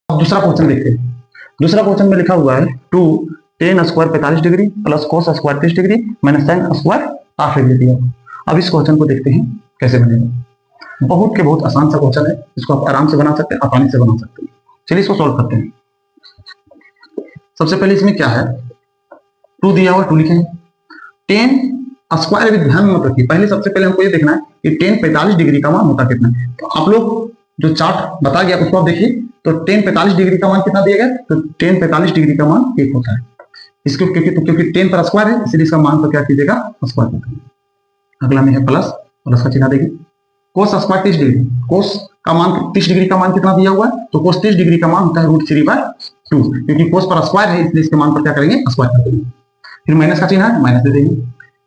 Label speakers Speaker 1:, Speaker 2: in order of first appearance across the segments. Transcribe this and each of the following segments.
Speaker 1: अब दूसरा क्वेश्चन देखते हैं। दूसरा क्वेश्चन में लिखा हुआ है 2 tan square 45 degree plus cos square 30 degree minus sin square half degree दिया। अब इस क्वेश्चन को देखते हैं कैसे बनेगा। बहुत के बहुत आसान सा क्वेश्चन है, इसको आप आराम से बना सकते हैं, आसानी से बना सकते हैं। चलिए इसको सॉल्व करते हैं। सबसे पहले इसमें क्या है, 2 दिया हुआ, 2 लिखेंगे। tan स्क्वायर भी ध्यान में मत रखिए, पहले सबसे पहले हमको ये देखना है कि tan 45 डिग्री का मान होता कितना है। तो आप लोग जो चार्ट बता गया उसको आप देखिए, तो tan 45 डिग्री का मान कितना दिया गया, तो tan 45 डिग्री का मान 1 होता है। इसको क्योंकि tan पर स्क्वायर है इसलिए इसका मान तो क्या कीजिएगा, स्क्वायर कर दीजिए। अगला में है प्लस, प्लस का चिन्ह देंगे। cos स्क्वायर 30 डिग्री, cos का मान 30 डिग्री का मान कितना दिया हुआ है, तो cos 30 डिग्री का मान होता है √3/2, क्योंकि cos पर स्क्वायर है इसलिए इसके मान पर क्या करेंगे, स्क्वायर कर देंगे। फिर माइनस का चिन्ह है, माइनस दे देंगे।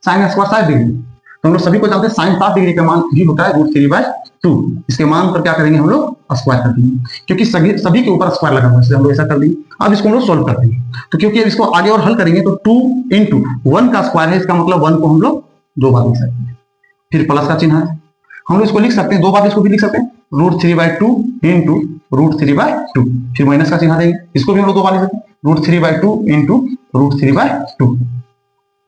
Speaker 1: sin स्क्वायर 60 डिग्री, तो हम लोग सभी को जानते हैं sin 60 डिग्री का मान ही होता है √3/2, इसके मान पर क्या करेंगे हम लोग, स्क्वायर कर देंगे, क्योंकि सभी के ऊपर स्क्वायर लगा हुआ है इसलिए हम लोग ऐसा कर देंगे। अब इसको हम लोग सोल्व कर देंगे, तो क्योंकि अब इसको आगे और हल करेंगे तो 2 × 1 का स्क्वायर है, इसका मतलब 1 को हम लोग 2 बार लिख सकते हैं। फिर प्लस का चिन्ह है, हम लोग इसको लिख सकते हैं 2 बार, इसको भी लिख सकते हैं √3/2 × √3/2। फिर माइनस का चिन्ह देंगे, इसको भी हम लोग 2 बार लिख सकते हैं √3/2 × √3/2।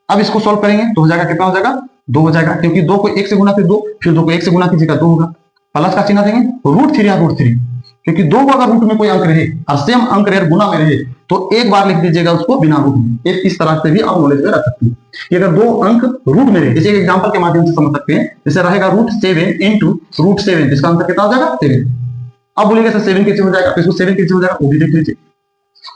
Speaker 1: अब इसको सॉल्व करेंगे तो हो जाएगा, कितना हो जाएगा, 2 हो जाएगा, क्योंकि 2 को 1 से गुना फिर 2, फिर 2 को 1 से गुना कीजिएगा 2 होगा। प्लस का चिन्ह देंगे √3 या √3, क्योंकि 2 को अगर रूट में कोई अंक रहे और सेम अंक रहे गुना में रहे तो एक बार लिख दीजिएगा उसको बिना रूट में। एक इस तरह से भी आप नॉलेज में रख सकते हैं कि अगर 2 अंक रूट में रहे, जैसे एक एग्जांपल के माध्यम से समझ सकते हैं, जैसे रहेगा √7 × √7, इसका आंसर कितना हो जाएगा, 7। अब बोलिएगा सर 7 कैसे हो जाएगा, तो इसको 7 कैसे हो जाएगा वो भी देख लीजिए।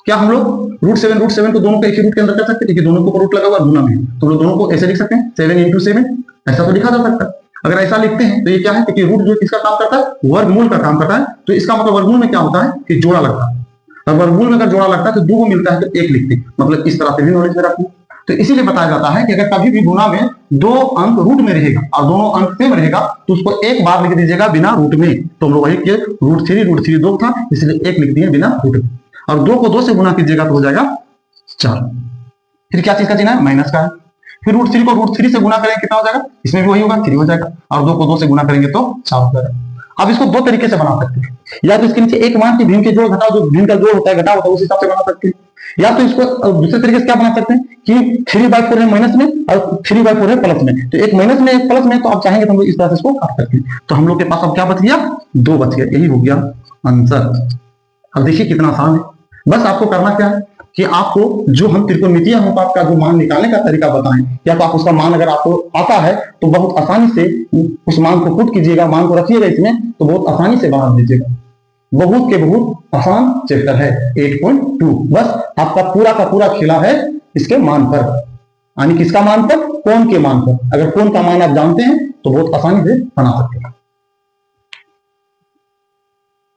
Speaker 1: क्या हम लोग √7 को दोनों को एक ही रूट के अंदर कर सकते हैं, दोनों को रूट लगा हुआ गुना में, तो लोग दोनों को ऐसे लिख सकते हैं 7 × 7, ऐसा तो लिखा जा सकता है। अगर ऐसा लिखते हैं तो ये क्या है कि रूट जो किसका काम करता है, वर्गमूल का काम करता है, तो इसका मतलब वर्गमूल में क्या होता है कि जोड़ा लगता है, और वर्गमूल में अगर जोड़ा लगता है तो 2 को मिलता है तो 1 लिखते हैं, मतलब इस तरह से भी नॉलेज में रखना। तो इसीलिए बताया जाता है कि अगर कभी भी गुना में 2 अंक रूट में रहेगा और दोनों अंक सेम रहेगा तो उसको एक बार लिख दीजिएगा बिना रूट में। तो हम लोग वही किए, √3 2 था इसलिए 1 लिख दिए बिना रूट में, और 2 को 2 से गुना कीजिएगा तो हो जाएगा 4। फिर क्या चीज का चिन्ह है, माइनस का है। फिर √3 को √3 से गुना करेंगे कितना हो जाएगा, इसमें भी वही होगा 3 हो जाएगा, और 2 को 2 से गुना करेंगे तो 4 हो जाएगा। अब इसको 2 तरीके से बना सकते हैं, या तो इसके नीचे एक मान की भिन्न के जोड़ घटाओ, जो भिन्न का जोड़ होता है घटाव होता है उस हिसाब से बना सकते हैं, या तो इसको दूसरे तरीके से क्या बना सकते हैं कि 3/4 है माइनस में और 3/4 है प्लस में, तो एक माइनस में एक प्लस में, तो आप चाहेंगे तो हम लोग इस तरह से इसको काट सकते हैं। तो हम लोग के पास अब क्या बच गया, 2 बच गया, यही हो गया आंसर। अब देखिए कितना आसान है, बस आपको करना क्या है कि आपको जो हम त्रिकोणमितीय अनुपात का जो मान निकालने का तरीका बताएं, या तो आप उसका मान अगर आपको आता है तो बहुत आसानी से उस मान को पुट कीजिएगा, मान को रखिएगा इसमें, तो बहुत आसानी से बना दीजिएगा। बहुत के बहुत आसान चैप्टर है 8.2, बस आपका पूरा का पूरा खेला है इसके मान पर, यानी किसका मान पर, कोण के मान पर। अगर कोण का मान आप जानते हैं तो बहुत आसानी से बना सकते हैं।